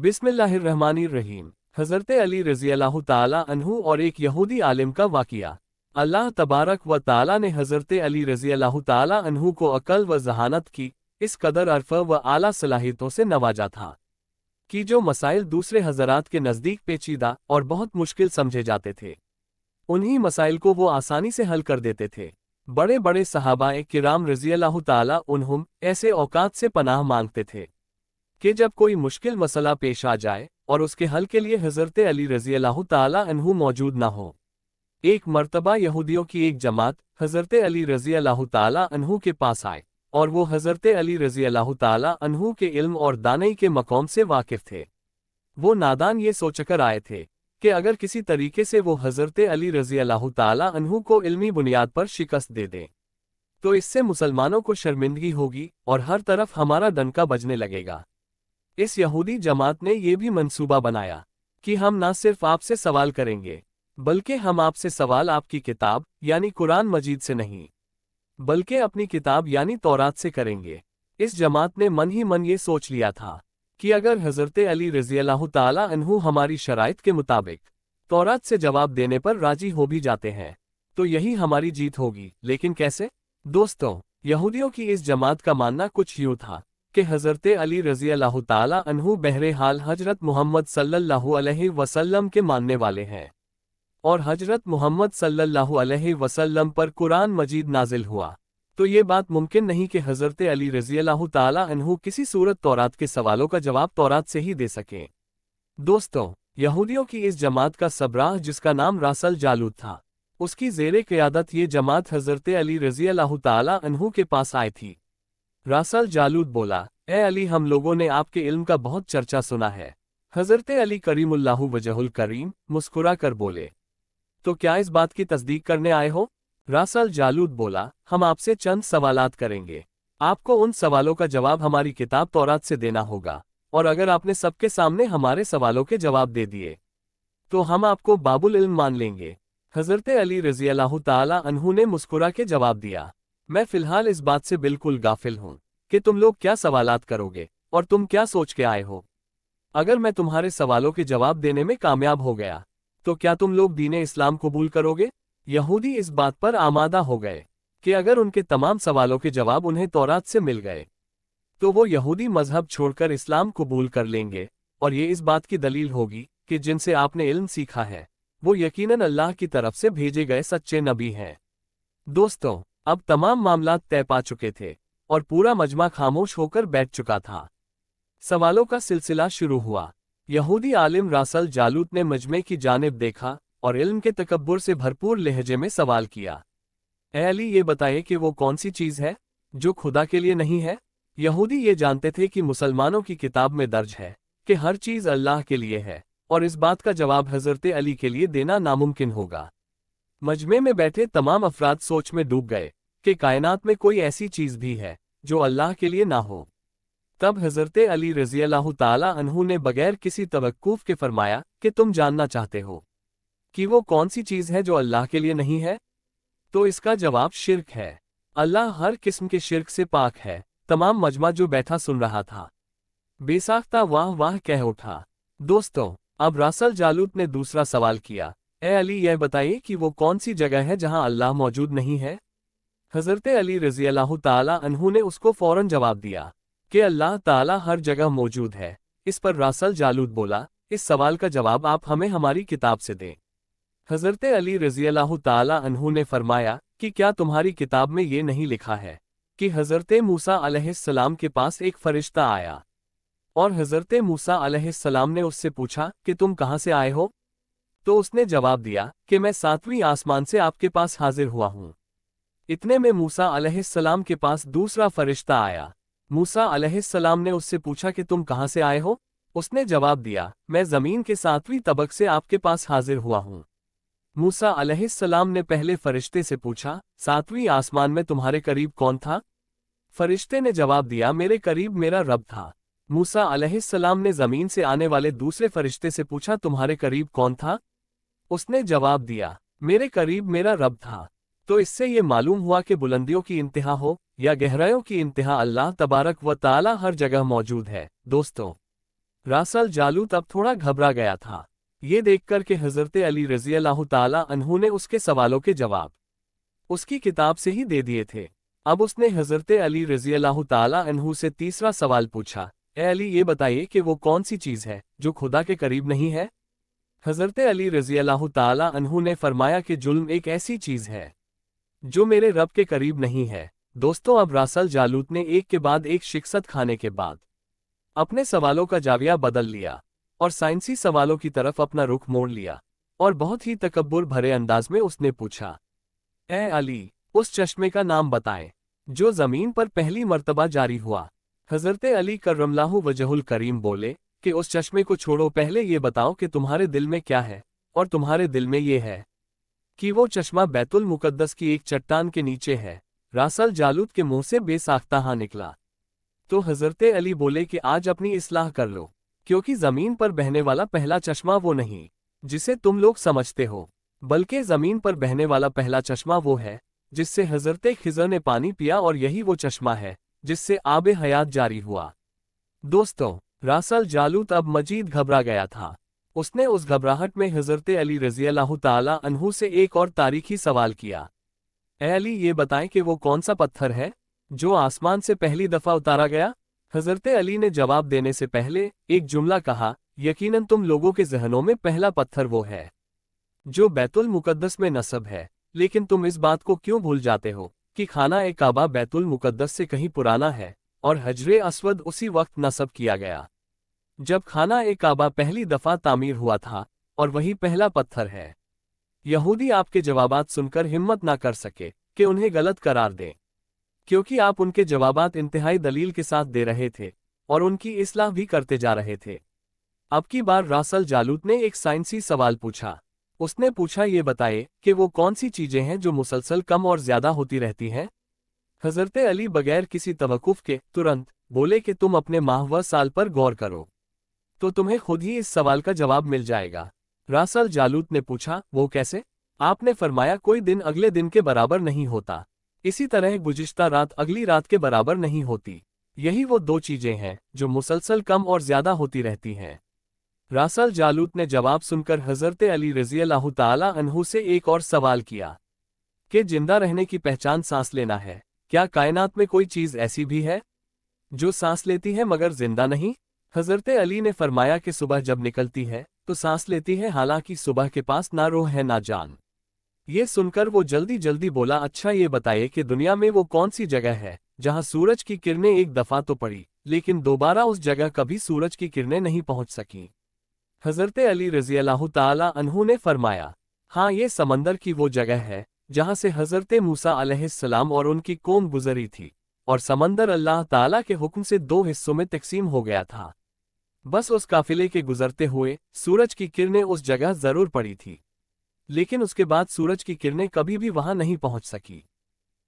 बिस्मिल्लाहिर्रहमानिर्रहीम। हज़रत अली रज़ी अल्लाह ताला अन्हु और एक यहूदी आलिम का वाक़िया। अल्लाह तबारक व ताला ने हज़रत अली रज़ी अल्लाह ताला अन्हु को अक़ल व ज़हानत की इस कदर अरफ़ व आला सलाहियतों से नवाजा था कि जो मसाइल दूसरे हज़रात के नज़दीक पेचीदा और बहुत मुश्किल समझे जाते थे, उन्हीं मसाइल को वो आसानी से हल कर देते थे। बड़े बड़े सहाबाए किराम रज़ी अल्लाह ताला उन्हुम ऐसे औकात से पनाह मांगते थे कि जब कोई मुश्किल मसला पेश आ जाए और उसके हल के लिए हज़रत अली रज़ी अल्लाह ताला अन्हु मौजूद ना हो। एक मर्तबा यहूदियों की एक जमात हज़रत अली रज़ी अल्लाह ताला अन्हु के पास आए और वो हज़रत अली रज़ी अल्लाह ताला अन्हु के इल्म और दानई के मक़ाम से वाकिफ़ थे। वो नादान ये सोचकर आए थे कि अगर किसी तरीके से वो हज़रत अली रज़ी अल्लाह ताला अन्हु को इल्मी बुनियाद पर शिकस्त दे दें तो इससे मुसलमानों को शर्मिंदगी होगी और हर तरफ हमारा डंका बजने लगेगा। इस यहूदी जमात ने यह भी मंसूबा बनाया कि हम ना सिर्फ आपसे सवाल करेंगे बल्कि हम आपसे सवाल आपकी किताब यानी कुरान मजीद से नहीं बल्कि अपनी किताब यानी तौरात से करेंगे। इस जमात ने मन ही मन ये सोच लिया था कि अगर हज़रत अली रज़ी अल्लाह ताला अन्हु हमारी शराइत के मुताबिक तौरात से जवाब देने पर राजी हो भी जाते हैं तो यही हमारी जीत होगी। लेकिन कैसे? दोस्तों, यहूदियों की इस जमात का मानना कुछ यूं था कि हज़रत अली रज़ी अल्लाह ताला अन्हु बहरहाल हज़रत मोहम्मद सल्लल्लाहु अलैहि वसल्लम के मानने वाले हैं और हज़रत मोहम्मद सल्लल्लाहु अलैहि वसल्लम पर कुरान मजीद नाजिल हुआ, तो ये बात मुमकिन नहीं कि हज़रत अली रज़ी अल्लाह ताला अन्हु किसी सूरत तौरात के सवालों का जवाब तौरात से ही दे सकें। दोस्तों, यहूदियों की इस जमात का सबराह जिसका नाम रासल जालूद था, उसकी ज़ेरे क़यादत ये जमात हज़रत अली रज़ी अल्लाह ताला अन्हु के पास आई थी। रासल जालूद बोला, ए अली, हम लोगों ने आपके इल्म का बहुत चर्चा सुना है। हज़रत अली करीमुल्लाहु वजहुल करीम मुस्कुरा कर बोले, तो क्या इस बात की तस्दीक करने आए हो? रासल जालूद बोला, हम आपसे चंद सवालात करेंगे। आपको उन सवालों का जवाब हमारी किताब तौरात से देना होगा और अगर आपने सबके सामने हमारे सवालों के जवाब दे दिए तो हम आपको बाबुल इल्म मान लेंगे। हज़रत अली रज़ी अल्लाह ताला अन्हु ने मुस्कुरा के जवाब दिया, मैं फ़िलहाल इस बात से बिल्कुल गाफिल हूँ कि तुम लोग क्या सवालात करोगे और तुम क्या सोच के आए हो। अगर मैं तुम्हारे सवालों के जवाब देने में कामयाब हो गया तो क्या तुम लोग दीन इस्लाम कबूल करोगे? यहूदी इस बात पर आमादा हो गए कि अगर उनके तमाम सवालों के जवाब उन्हें तौरात से मिल गए तो वो यहूदी मजहब छोड़कर इस्लाम कबूल कर लेंगे और ये इस बात की दलील होगी कि जिनसे आपने इल्म सीखा है वो यकीनन अल्लाह की तरफ से भेजे गए सच्चे नबी हैं। दोस्तों, अब तमाम मामलात तय पा चुके थे और पूरा मजमा खामोश होकर बैठ चुका था। सवालों का सिलसिला शुरू हुआ। यहूदी आलिम रासल जालूद ने मजमे की जानिब देखा और इल्म के तकब्बुर से भरपूर लहजे में सवाल किया, ए अली, ये बताइए कि वो कौन सी चीज़ है जो खुदा के लिए नहीं है? यहूदी ये जानते थे कि मुसलमानों की किताब में दर्ज है कि हर चीज़ अल्लाह के लिए है और इस बात का जवाब हज़रत अली के लिए देना नामुमकिन होगा। मजमे में बैठे तमाम अफराद सोच में डूब गए कि कायनात में कोई ऐसी चीज़ भी है जो अल्लाह के लिए ना हो। तब हज़रत अली रज़ी अल्लाह ताला अन्हु ने बगैर किसी तवक्कुफ़ के फरमाया कि तुम जानना चाहते हो कि वो कौन सी चीज़ है जो अल्लाह के लिए नहीं है? तो इसका जवाब शिर्क है। अल्लाह हर किस्म के शिर्क से पाक है। तमाम मजमा जो बैठा सुन रहा था बेसाख्ता वाह वाह कह उठा। दोस्तों, अब रासल जालूद ने दूसरा सवाल किया, ए अली, यह बताइए कि वो कौन सी जगह है जहां अल्लाह मौजूद नहीं है? हज़रत अली रज़ी अल्लाह ताला अन्हु ने उसको फौरन जवाब दिया कि अल्लाह ताला हर जगह मौजूद है। इस पर रासल जालूद बोला, इस सवाल का जवाब आप हमें हमारी किताब से दें। हज़रत अली रज़ी अल्लाह ताला अन्हु ने फरमाया कि क्या तुम्हारी किताब में ये नहीं लिखा है कि हज़रत मूसा अलैहिस्सलाम के पास एक फरिश्ता आया और हज़रत मूसा अलैहिस्सलाम ने उससे पूछा कि तुम कहाँ से आए हो? तो उसने जवाब दिया कि मैं 7वीं आसमान से आपके पास हाजिर हुआ हूँ। इतने में मूसा अलैहिस्सलाम के पास दूसरा फरिश्ता आया। मूसा अलैहिस्सलाम ने उससे पूछा कि तुम कहाँ से आए हो? उसने जवाब दिया, मैं ज़मीन के 7वीं तबक से आपके पास हाजिर हुआ हूँ। मूसा अलैहिस्सलाम ने पहले फरिश्ते से पूछा, 7वीं आसमान में तुम्हारे करीब कौन था? फरिश्ते ने जवाब दिया, मेरे करीब मेरा रब था। मूसा अलैहिस्सलाम ने ज़मीन से आने वाले दूसरे फरिश्ते से पूछा, तुम्हारे करीब कौन था? उसने जवाब दिया, मेरे करीब मेरा रब था। तो इससे ये मालूम हुआ कि बुलंदियों की इंतहा हो या गहराइयों की इंतहा, अल्लाह तबारक व ताला हर जगह मौजूद है। दोस्तों, रासल जालूत अब थोड़ा घबरा गया था, ये देखकर कि हजरत अली रजी अल्लाह ताला अन्हु ने उसके सवालों के जवाब उसकी किताब से ही दे दिए थे। अब उसने हजरत अली रजी अल्लाह ताला अन्हु से तीसरा सवाल पूछा, ए अली ये बताइए कि वो कौन सी चीज़ है जो खुदा के करीब नहीं है? हजरत अली रजी अल्लाह ताला अन्हु ने फरमाया कि जुल्म एक ऐसी चीज़ है जो मेरे रब के करीब नहीं है। दोस्तों, अब रासल जालूत ने एक के बाद एक शिकस्त खाने के बाद अपने सवालों का जाविया बदल लिया और साइंसी सवालों की तरफ अपना रुख मोड़ लिया, और बहुत ही तकब्बुर भरे अंदाज में उसने पूछा, ए अली, उस चश्मे का नाम बताएं जो ज़मीन पर पहली मर्तबा जारी हुआ। हजरत अली कर्रमल्लाहु वजहुल करीम बोले कि उस चश्मे को छोड़ो, पहले ये बताओ कि तुम्हारे दिल में क्या है, और तुम्हारे दिल में ये है कि वो चश्मा बैतुल मुकद्दस की एक चट्टान के नीचे है। रासल जालूत के मुंह से बेसाख्ता हाँ निकला। तो हजरत अली बोले कि आज अपनी इस्लाह कर लो, क्योंकि जमीन पर बहने वाला पहला चश्मा वो नहीं जिसे तुम लोग समझते हो, बल्कि जमीन पर बहने वाला पहला चश्मा वो है जिससे हजरत खिज़र ने पानी पिया, और यही वो चश्मा है जिससे आबे हयात जारी हुआ। दोस्तों, रासल जालूत अब मजीद घबरा गया था। उसने उस घबराहट में हजरत अली रजी अल्लाह ताला अन्हु से एक और तारीखी सवाल किया, ए अली ये बताएं कि वो कौन सा पत्थर है जो आसमान से पहली दफा उतारा गया? हजरत अली ने जवाब देने से पहले एक जुमला कहा, यकीनन तुम लोगों के जहनों में पहला पत्थर वो है जो बैतुल मुकद्दस में नस्ब है, लेकिन तुम इस बात को क्यों भूल जाते हो कि खाना ए काबा बैतुल मुकद्दस से कहीं पुराना है, और हजरे अस्वद उसी वक्त नस्ब किया गया जब खाना ए काबा पहली दफा तामीर हुआ था, और वही पहला पत्थर है। यहूदी आपके जवाबात सुनकर हिम्मत ना कर सके कि उन्हें गलत करार दें, क्योंकि आप उनके जवाबात इंतहाई दलील के साथ दे रहे थे और उनकी इस्लाह भी करते जा रहे थे। अब की बार रासल जालूत ने एक साइंसी सवाल पूछा। उसने पूछा, ये बताए कि वो कौन सी चीजें हैं जो मुसलसल कम और ज्यादा होती रहती हैं? हजरत अली बगैर किसी तवक्कुफ के तुरंत बोले कि तुम अपने माह व साल पर गौर करो, तो तुम्हें खुद ही इस सवाल का जवाब मिल जाएगा। रासल जालूत ने पूछा, वो कैसे? आपने फरमाया, कोई दिन अगले दिन के बराबर नहीं होता, इसी तरह गुज़िश्ता रात अगली रात के बराबर नहीं होती। यही वो दो चीजें हैं जो मुसलसल कम और ज्यादा होती रहती हैं। रासल जालूत ने जवाब सुनकर हजरत अली रजी अल्लाह ताला अन्हु से एक और सवाल किया कि जिंदा रहने की पहचान सांस लेना है, क्या कायनात में कोई चीज ऐसी भी है जो सांस लेती है मगर जिंदा नहीं? हजरत अली ने फरमाया कि सुबह जब निकलती है तो सांस लेती है, हालांकि सुबह के पास ना रूह है ना जान। ये सुनकर वो जल्दी जल्दी बोला, अच्छा ये बताइए कि दुनिया में वो कौन सी जगह है जहां सूरज की किरणें एक दफा तो पड़ी, लेकिन दोबारा उस जगह कभी सूरज की किरणें नहीं पहुंच सकी। हजरत अली रजी अल्लाह ताला अन्हु ने फरमाया, हाँ, ये समंदर की वो जगह है जहां से हजरत मूसा अलैहिस्सलाम और उनकी कौम गुजरी थी, और समंदर अल्लाह ताला के हुक्म से दो हिस्सों में तकसीम हो गया था। बस उस काफिले के गुजरते हुए सूरज की किरणें उस जगह जरूर पड़ी थी, लेकिन उसके बाद सूरज की किरणें कभी भी वहां नहीं पहुंच सकी।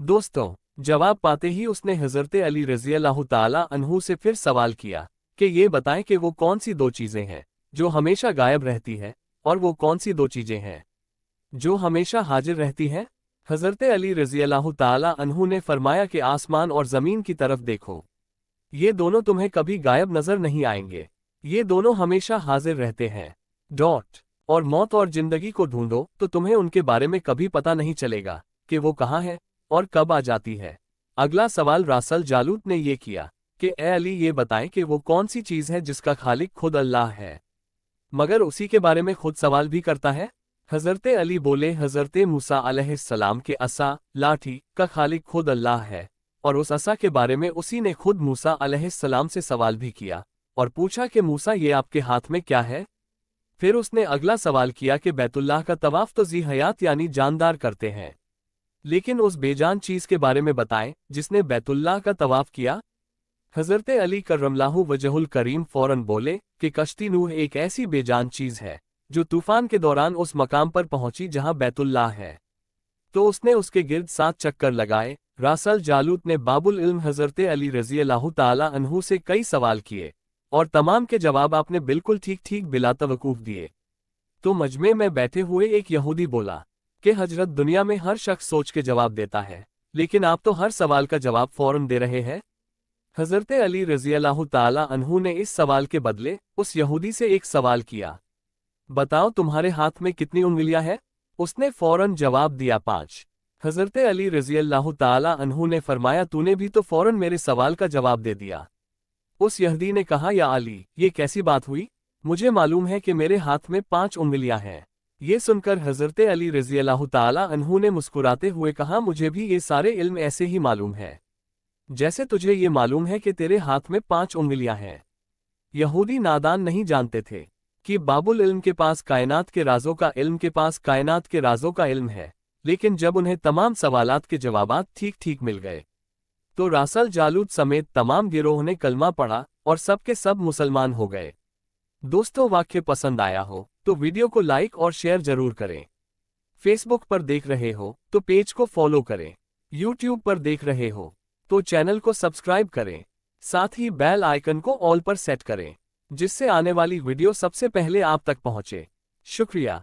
दोस्तों, जवाब पाते ही उसने हजरत अली रजी अल्लाह ताला अन्हु से फिर सवाल किया कि ये बताएं कि वो कौन सी दो चीजें हैं जो हमेशा गायब रहती है, और वो कौन सी दो चीजें हैं जो हमेशा हाजिर रहती हैं? हजरत अली रजी अल्लाह ताला अन्हु ने फरमाया कि आसमान और जमीन की तरफ देखो, ये दोनों तुम्हें कभी गायब नजर नहीं आएंगे, ये दोनों हमेशा हाजिर रहते हैं। और मौत और जिंदगी को ढूंढो तो तुम्हें उनके बारे में कभी पता नहीं चलेगा कि वो कहाँ है और कब आ जाती है। अगला सवाल रासल जालूत ने ये किया कि ए अली ये बताएं कि वो कौन सी चीज़ है जिसका खालिक खुद अल्लाह है, मगर उसी के बारे में खुद सवाल भी करता है। हजरत अली बोले, हजरत मूसा अलैहिस्सलाम के असा लाठी का खालिक खुद अल्लाह है, और उस असा के बारे में उसी ने खुद मूसा अलैहिस्सलाम से सवाल भी किया और पूछा कि मूसा ये आपके हाथ में क्या है? फिर उसने अगला सवाल किया कि बैतुल्लाह का तवाफ तो जी हयात यानी जानदार करते हैं, लेकिन उस बेजान चीज के बारे में बताएं जिसने बैतुल्लाह का तवाफ किया। हजरत अली कर्रमल्लाहु वजहुल करीम फौरन बोले कि कश्ती नूह एक ऐसी बेजान चीज है जो तूफान के दौरान उस मकाम पर पहुंची जहां बैतुल्लाह है, तो उसने उसके गिर्द 7 चक्कर लगाए। रासल जालूत ने बाबुल इल्म हजरत अली रजी अल्लाह ताला अन्हु से कई सवाल किए, और तमाम के जवाब आपने बिल्कुल ठीक ठीक बिला तवक्कुफ दिए। तो मजमे में बैठे हुए एक यहूदी बोला कि हजरत, दुनिया में हर शख्स सोच के जवाब देता है, लेकिन आप तो हर सवाल का जवाब फौरन दे रहे हैं। हज़रत अली रज़ियल्लाहु ताला अन्हु ने इस सवाल के बदले उस यहूदी से एक सवाल किया, बताओ तुम्हारे हाथ में कितनी उंगलियां हैं? उसने फौरन जवाब दिया, 5। हज़रत अली रज़ियल्लाहु ताला अन्हु ने फरमाया, तूने भी तो फौरन मेरे सवाल का जवाब दे दिया। उस यहूदी ने कहा, या अली, ये कैसी बात हुई? मुझे मालूम है कि मेरे हाथ में 5 उंगलियां हैं। ये सुनकर हज़रत अली रज़ियल्लाहु ताला अन्हु ने मुस्कुराते हुए कहा, मुझे भी ये सारे इल्म ऐसे ही मालूम है जैसे तुझे ये मालूम है कि तेरे हाथ में 5 उंगलियां हैं। यहूदी नादान नहीं जानते थे कि बाबुल इल्म के पास कायनात के राजों का इल्म के पास कायनात के राजों का इल्म है, लेकिन जब उन्हें तमाम सवालात के जवाबात ठीक ठीक मिल गए तो रासल जालूद समेत तमाम गिरोह ने कलमा पढ़ा और सब के सब मुसलमान हो गए। दोस्तों, वाक्य पसंद आया हो तो वीडियो को लाइक और शेयर जरूर करें। फेसबुक पर देख रहे हो तो पेज को फॉलो करें। यूट्यूब पर देख रहे हो तो चैनल को सब्सक्राइब करें। साथ ही बेल आइकन को ऑल पर सेट करें, जिससे आने वाली वीडियो सबसे पहले आप तक पहुंचे। शुक्रिया।